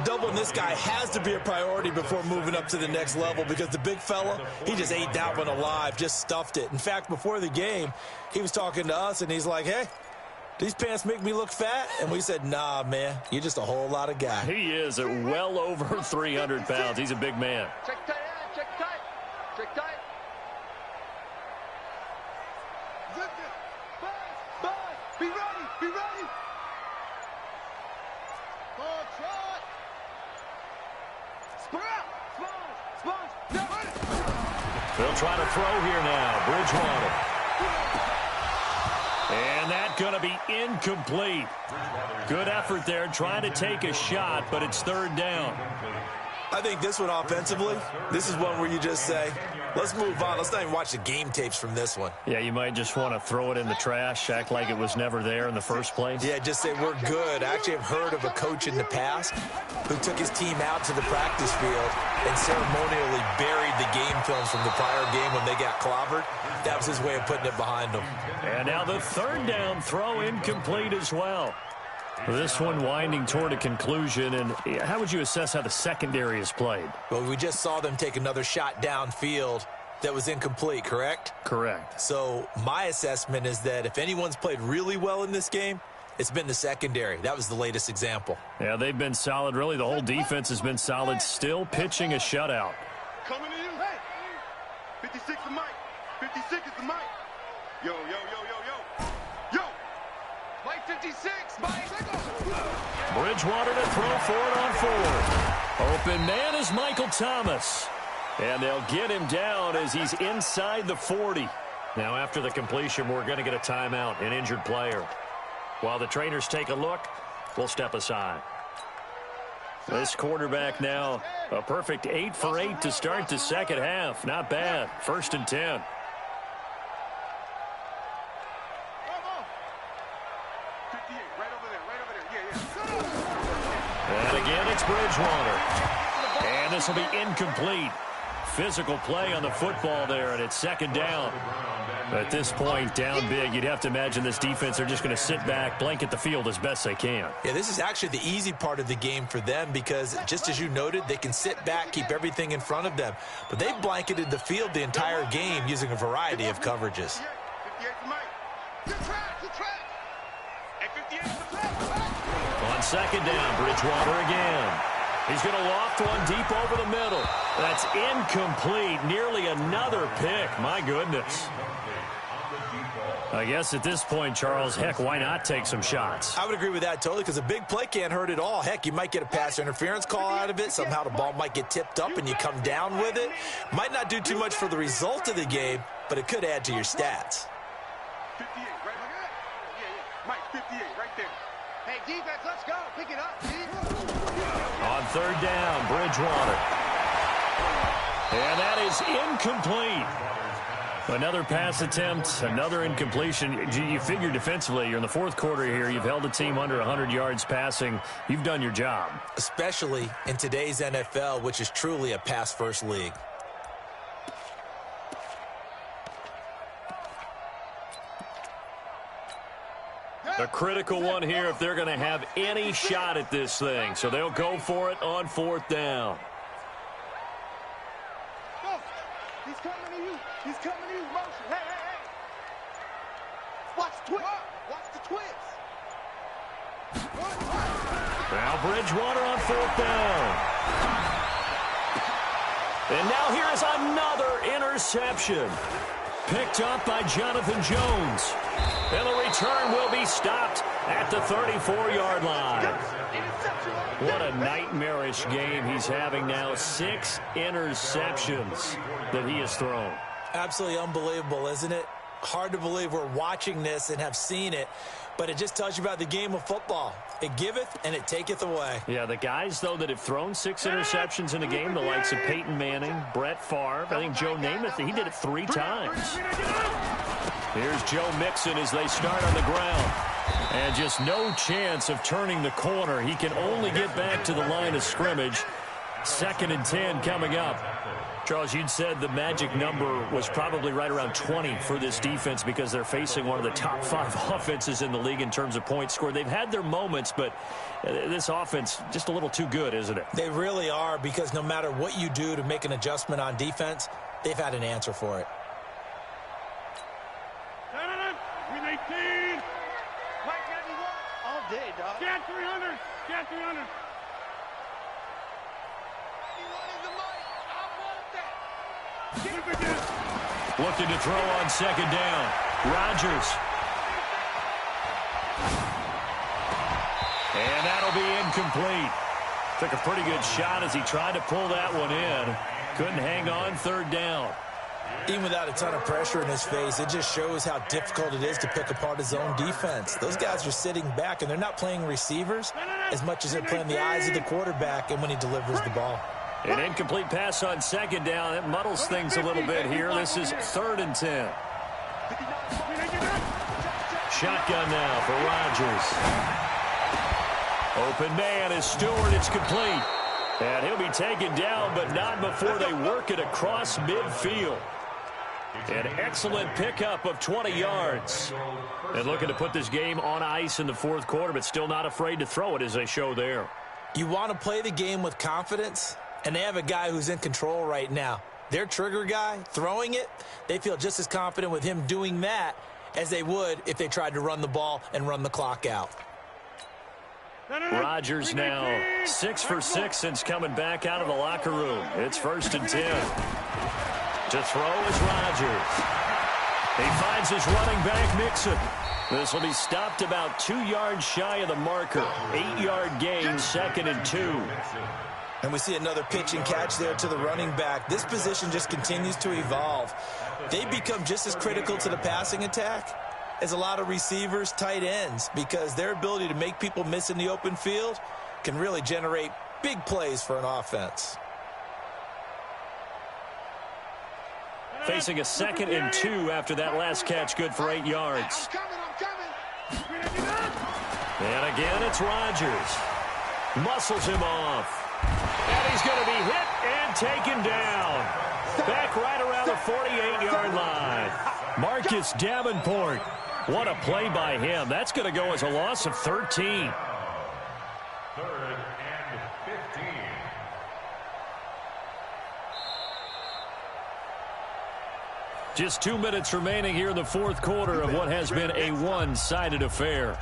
Doubling this guy has to be a priority before moving up to the next level, because the big fella, he just ate that one alive, just stuffed it. In fact, before the game, he was talking to us, and he's like, hey, these pants make me look fat? And we said, nah, man, you're just a whole lot of guy. He is at well over 300 pounds. He's a big man. Check tight, check tight. Check tight. Zip it. Buzz. Be ready. Be ready. Ball trot. Sprout. Sponge. They'll try to throw here now. Bridgewater. And that's going to be incomplete. Good effort there, trying to take a shot, but it's 3rd down. I think this one offensively, this is one where you just say, let's move on. Let's not even watch the game tapes from this one. Yeah, you might just want to throw it in the trash, act like it was never there in the first place. Yeah, just say we're good. I actually have heard of a coach in the past who took his team out to the practice field and ceremonially buried the game films from the prior game when they got clobbered. That was his way of putting it behind them. And now the 3rd down throw incomplete as well. This one winding toward a conclusion, and how would you assess how the secondary is played? Well, we just saw them take another shot downfield that was incomplete, correct? Correct. So my assessment is that if anyone's played really well in this game, it's been the secondary. That was the latest example. Yeah, they've been solid. Really, the whole defense has been solid, still pitching a shutout. Coming to you. Hey. 56 is Mike. 56 is the Mike. Yo, yo, yo, yo, yo. Yo. Mike 56. Mike. Bridgewater to throw for it on 4th. Open man is Michael Thomas. And they'll get him down as he's inside the 40. Now, after the completion, we're going to get a timeout, an injured player. While the trainers take a look, we'll step aside. This quarterback now, a perfect 8 for 8 to start the second half. Not bad. 1st and 10. And again, it's Bridgewater. And this will be incomplete. Physical play on the football there, and it's 2nd down. At this point, down big, you'd have to imagine this defense are just going to sit back, blanket the field as best they can. Yeah, this is actually the easy part of the game for them because, just as you noted, they can sit back, keep everything in front of them. But they've blanketed the field the entire game using a variety of coverages. On 2nd down, Bridgewater again. He's going to loft one deep over the middle. That's incomplete. Nearly another pick. My goodness. I guess at this point, Charles, heck, why not take some shots? I would agree with that totally, because a big play can't hurt at all. Heck, you might get a pass interference call out of it. Somehow the ball might get tipped up and you come down with it. Might not do too much for the result of the game, but it could add to your stats. 58, right? Yeah. Mike, 58, right there. Hey, defense, let's go. Pick it up, On third down, Bridgewater. And that is incomplete. Another pass attempt, another incompletion. You figure defensively, you're in the fourth quarter here. You've held a team under 100 yards passing. You've done your job. Especially in today's NFL, which is truly a pass-first league. A critical one here if they're going to have any shot at this thing. So they'll go for it on fourth down. Go. He's coming to you. He's coming to you. Motion. Hey. Watch the twist. Watch the twist. Now Bridgewater on fourth down. And now here is another interception. Picked up by Jonathan Jones. And the return will be stopped at the 34-yard line. What a nightmarish game he's having now. 6 interceptions that he has thrown. Absolutely unbelievable, isn't it? Hard to believe we're watching this and have seen it, but it just tells you about the game of football. It giveth and it taketh away. Yeah, the guys, though, that have thrown 6 interceptions in a game, the likes of Peyton Manning, Brett Favre, I think Joe Namath, he did it 3 times. Here's Joe Mixon as they start on the ground. And just no chance of turning the corner. He can only get back to the line of scrimmage. 2nd and 10 coming up. Charles, you'd said the magic number was probably right around 20 for this defense because they're facing one of the top 5 offenses in the league in terms of points scored. They've had their moments, but this offense just a little too good, isn't it? They really are, because no matter what you do to make an adjustment on defense, they've had an answer for it. 18. Mike 91. All day, dog. Cat 300. Cat 300. 91 is the mic. I want that. Looking to throw on 2nd down. Rodgers. And that'll be incomplete. Took a pretty good shot as he tried to pull that one in. Couldn't hang on 3rd down. Even without a ton of pressure in his face, it just shows how difficult it is to pick apart his own defense. Those guys are sitting back, and they're not playing receivers as much as they're playing the eyes of the quarterback and when he delivers the ball. An incomplete pass on 2nd down. It muddles things a little bit here. This is 3rd and 10. Shotgun now for Rodgers. Open man is Stewart. It's complete. And he'll be taken down, but not before they work it across midfield. An excellent pickup of 20 yards. And looking to put this game on ice in the 4th quarter, but still not afraid to throw it as they show there. You want to play the game with confidence, and they have a guy who's in control right now. Their trigger guy, throwing it, they feel just as confident with him doing that as they would if they tried to run the ball and run the clock out. Rodgers now 6 for 6 since coming back out of the locker room. It's 1st and 10. To throw is Rodgers. He finds his running back, Mixon. This will be stopped about 2 yards shy of the marker. 8-yard gain, 2nd and 2. And we see another pitch and catch there to the running back. This position just continues to evolve. They become just as critical to the passing attack as a lot of receivers, tight ends, because their ability to make people miss in the open field can really generate big plays for an offense. Facing a 2nd and 2 after that last catch, good for 8 yards. I'm coming. And again, it's Rodgers. Muscles him off. And he's going to be hit and taken down. Back right around the 48-yard line. Marcus Davenport. What a play by him. That's going to go as a loss of 13. 3rd and 15. Just 2 minutes remaining here in the 4th quarter of what has been a one-sided affair.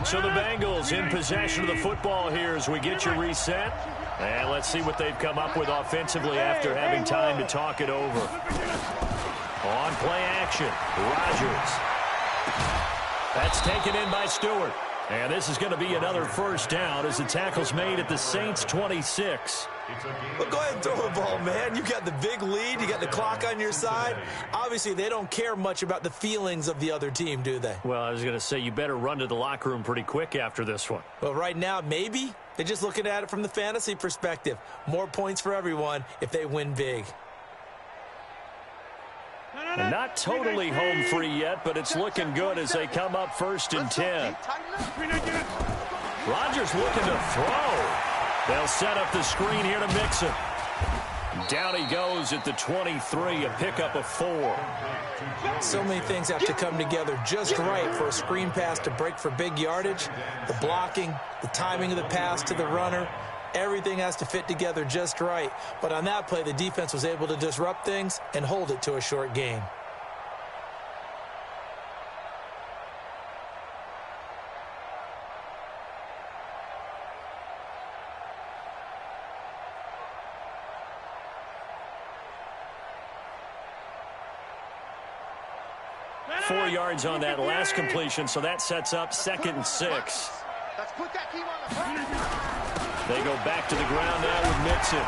So the Bengals in possession of the football here as we get you reset. And let's see what they've come up with offensively after having time to talk it over. On play action, Rodgers. That's taken in by Stewart. And this is going to be another first down as the tackle's made at the Saints' 26. Well, go ahead and throw the ball, man. You got the big lead. You got the clock on your side. Obviously, they don't care much about the feelings of the other team, do they? Well, I was going to say, you better run to the locker room pretty quick after this one. Well, right now, maybe. They're just looking at it from the fantasy perspective. More points for everyone if they win big. And not totally home free yet, but it's looking good as they come up 1st and 10. Rodgers looking to throw. They'll set up the screen here to Mixon. Down he goes at the 23, a pickup of 4. So many things have to come together just right for a screen pass to break for big yardage. The blocking, the timing of the pass to the runner, everything has to fit together just right. But on that play, the defense was able to disrupt things and hold it to a short gain. Four yards on that last completion, so that sets up 2nd and 6. They go back to the ground now with Mixon.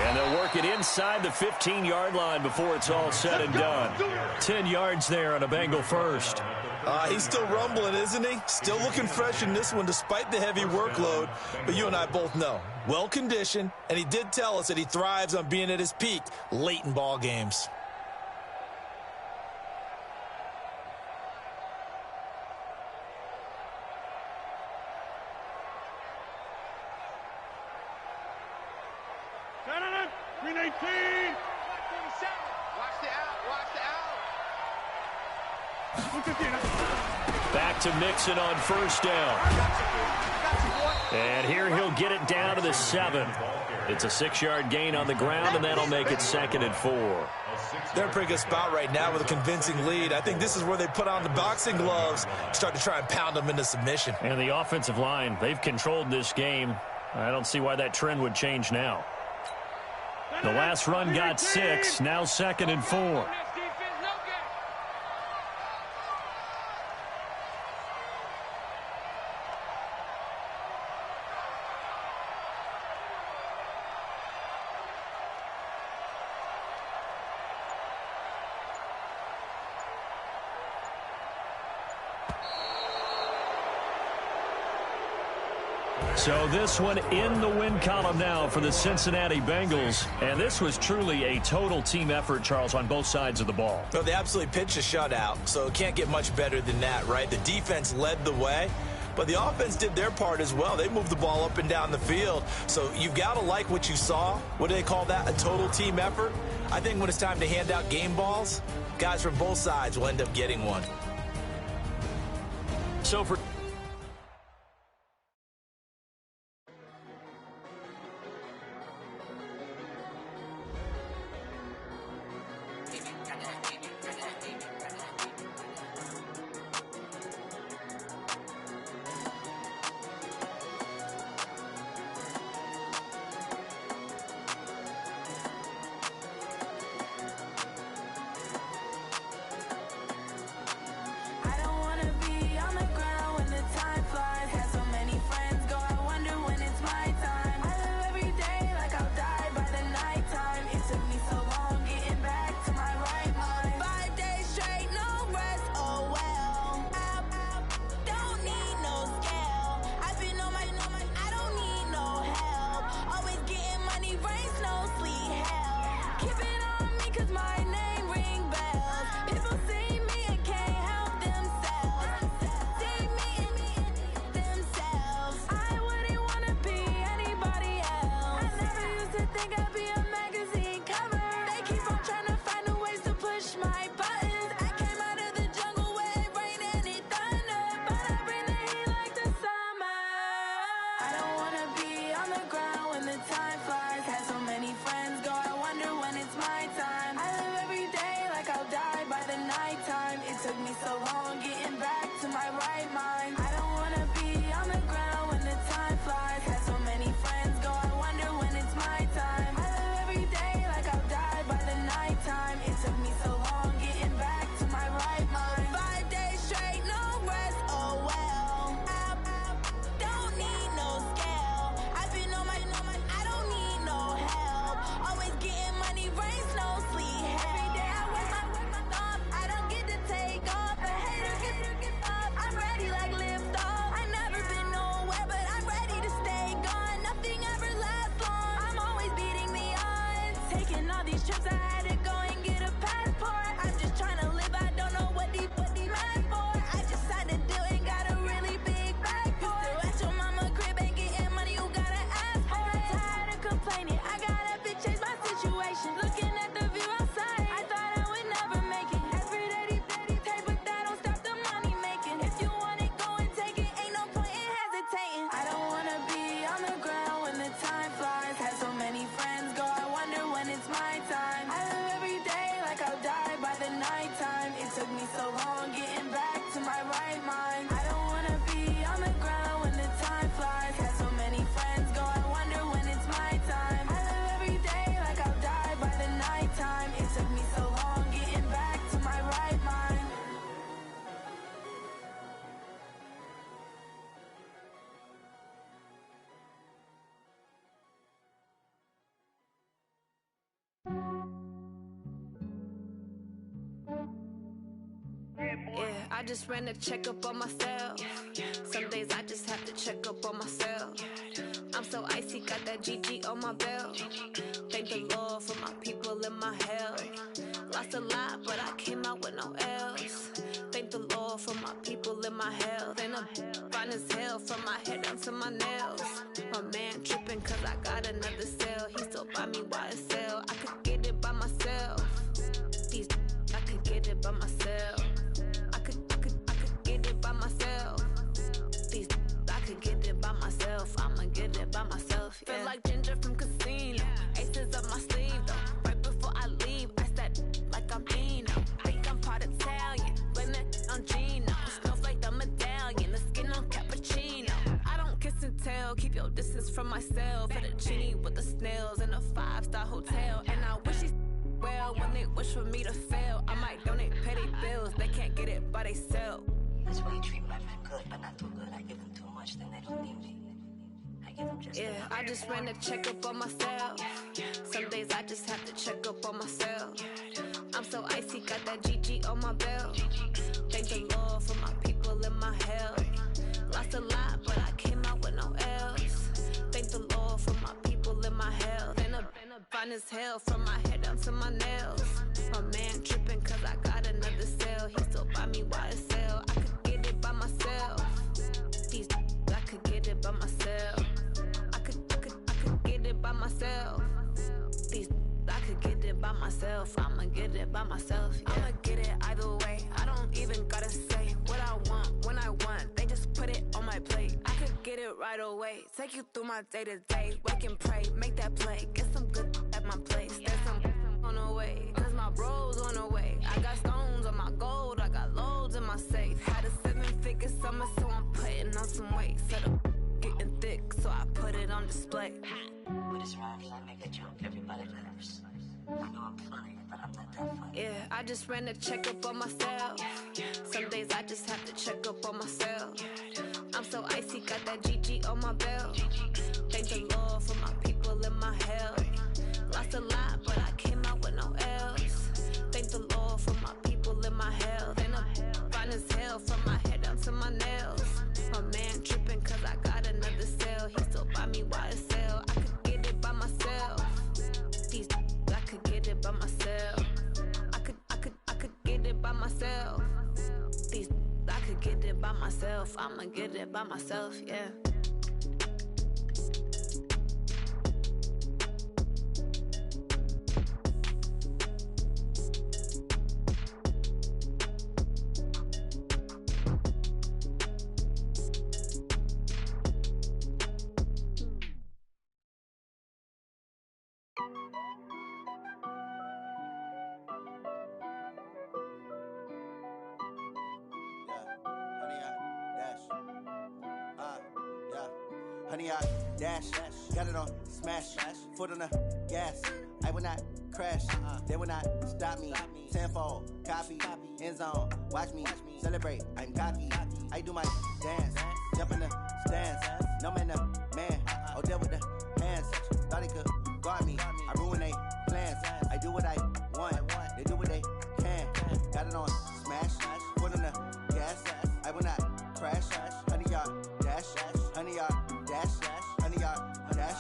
And they'll work it inside the 15-yard line before it's all said and done. 10 yards there on a Bengal first. He's still rumbling, isn't he? Still looking fresh in this one despite the heavy workload. But you and I both know, well-conditioned, and he did tell us that he thrives on being at his peak late in ball games. Back to Mixon on 1st down. And here he'll get it down to the 7. It's a 6-yard gain on the ground, and that'll make it 2nd and 4. They're in a pretty good spot right now with a convincing lead. I think this is where they put on the boxing gloves, start to try and pound them into submission. And the offensive line, they've controlled this game. I don't see why that trend would change now. The last run got 6, now 2nd and 4. So this one in the win column now for the Cincinnati Bengals. And this was truly a total team effort, Charles, on both sides of the ball. Well, they absolutely pitched a shutout, so it can't get much better than that, right? The defense led the way, but the offense did their part as well. They moved the ball up and down the field. So you've got to like what you saw. What do they call that? A total team effort? I think when it's time to hand out game balls, guys from both sides will end up getting one. So for It took me so long getting back to my right mind. I don't wanna nighttime. It took me so long getting back to my right mind. I don't wanna be on the ground when the time flies. Got so many friends go, I wonder when it's my time. I live every day like I'll die by the nighttime. It took me so long getting back to my right mind. Yeah, I just ran a checkup on myself. Some days I just have to check up on myself. I'm so icy, got that GG on my belt. Thank the Lord for my people in my health. Lost a lot, but I came out with no L's. Thank the Lord for my people in my health. And I'm fine as hell from my head down to my nails. My man tripping cause I got another cell. He still buy me YSL. I could get it by myself. These I could get it by myself. I could get it by myself. These I could get it by myself. I'ma get it by myself. Yeah. Feel like Ginger from Casino. Aces up my sleeve though. Right before I leave, I step like I'm Dino. Think I'm part Italian. Blame it on Gino. Snowflake the medallion. The skin on cappuccino. I don't kiss and tell. Keep your distance from myself. Fettuccine with the snails in a 5-star hotel. And I wish he's well when they wish for me to fail. I might donate petty bills. They can't get it by themselves. That's why you treat my friend good, but not too good. I give them too much, then they don't need me. I give them just yeah, I just ran a checkup on myself. Some days I just have to check up on myself. I'm so icy, got that GG on my belt. Thank the Lord for my people in my health. Lost a lot, but I came out with no L's. Thank the Lord for my people in my health. And I'm fine as hell from my head down to my nails. My man tripping cause I got another cell. He still buy me YSL. I could get it by myself. These I could get it by myself. I could get it by myself. These I could get it by myself. I'ma get it by myself. Yeah. I'ma get it either way. I don't even gotta say what I want when I want. They just put it on my plate. I could get it right away. Take you through my day to day. Wake and pray, make that play. Get some good at my place. There's some on the way. Cause my bros on the way. I got stones on my gold. I got loads in my safe. Had a 7-figure summer, so I'm putting on some weight. Set up getting thick, so I put it on display. With this rhyme, I make a joke, everybody laughs. I know I'm funny, but I'm not that funny. Yeah, I just ran a checkup on myself. Some days I just have to check up on myself. I'm so icy, got that GG on my belt. Thank the Lord for my people in my health. Lost a lot, but I came out with no L's. Thank the Lord for my people in my health. And I'm fine as hell from my head down to my nails. My man tripping cause I got another cell. He still buy me YSL. I could get it by myself. These I could get it by myself. I could get it by myself. These I could get it by myself. I'ma get it by myself, yeah. Honey, I dash, got it on smash, foot on the gas. I will not crash, they will not stop me. Tenfold, copy, end zone, watch me celebrate. I'm cocky, I do my dance, jump in the stands. No man, the man, oh there with the hands. Thought he could guard me, I ruin they plans. I do what I want, they do what they can. Got it on smash, foot on the gas. I will not crash, honey, y'all dash, honey, y'all dash, honey, y'all dash,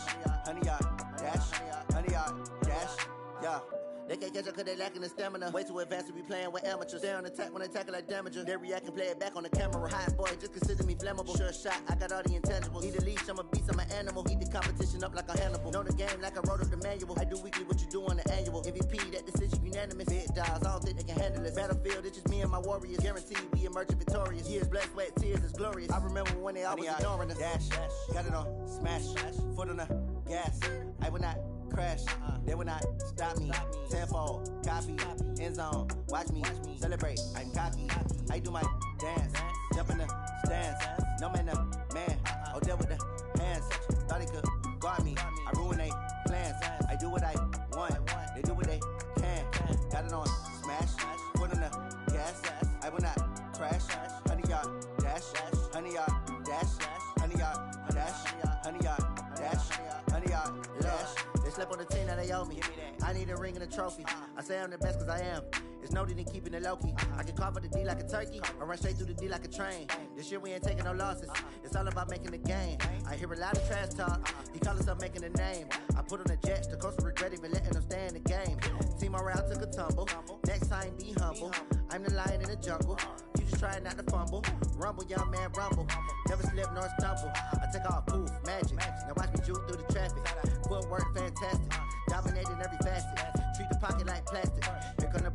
honey, y'all dash, honey, y'all dash, yeah. They can't catch up cause they lacking the stamina. Way too advanced to be playing with amateurs. Stay on attack when they tackle like damager. They react and play it back on the camera. Hot boy, just consider me flammable. Sure shot, I got all the intangibles. Need a leash, I'm a beast, I'm an animal. Heat the competition up like a Hannibal. Know the game like I wrote up the manual. I do weekly what you do on the annual. MVP, that decision unanimous. Big dogs, I don't think they can handle it. Battlefield, it's just me and my warriors. Guaranteed we emerge victorious. Years, blood, sweat, tears, is glorious. I remember when they always ignoring us. Dash, got it on smash, foot on the gas. I will not crash. They will not stop me. Tenfold, copy, end zone. Watch me celebrate. I'm cocky. I do my dance. Jump in the stands. No man, man. Oh, there with the hands. Thought he could guard me. I ruin they plans. I do what I want. They do what they can. Got it on smash. Put on the gas. I will not crash. 100-yard dash. 100-yard dash. 100-yard dash. 100-yard dash. 100-yard dash. They slept on the team that they owe me. I need a ring and a trophy. I say I'm the best cause I am. It's noted in keeping it low-key. I can carve up the D like a turkey or run straight through the D like a train. This year we ain't taking no losses. It's all about making the game. I hear a lot of trash talk. He call himself making a name. I put on the Jets. The coach will regret even letting them stay in the game. Team around took a tumble. Next time be humble. I'm the lion in the jungle. You just trying not to fumble. Rumble, young man, rumble. Never slip nor stumble. I take off, poof, magic. Now watch me juke through the traffic. Footwork fantastic. Dominating every facet. Treat the pocket like plastic. Here come the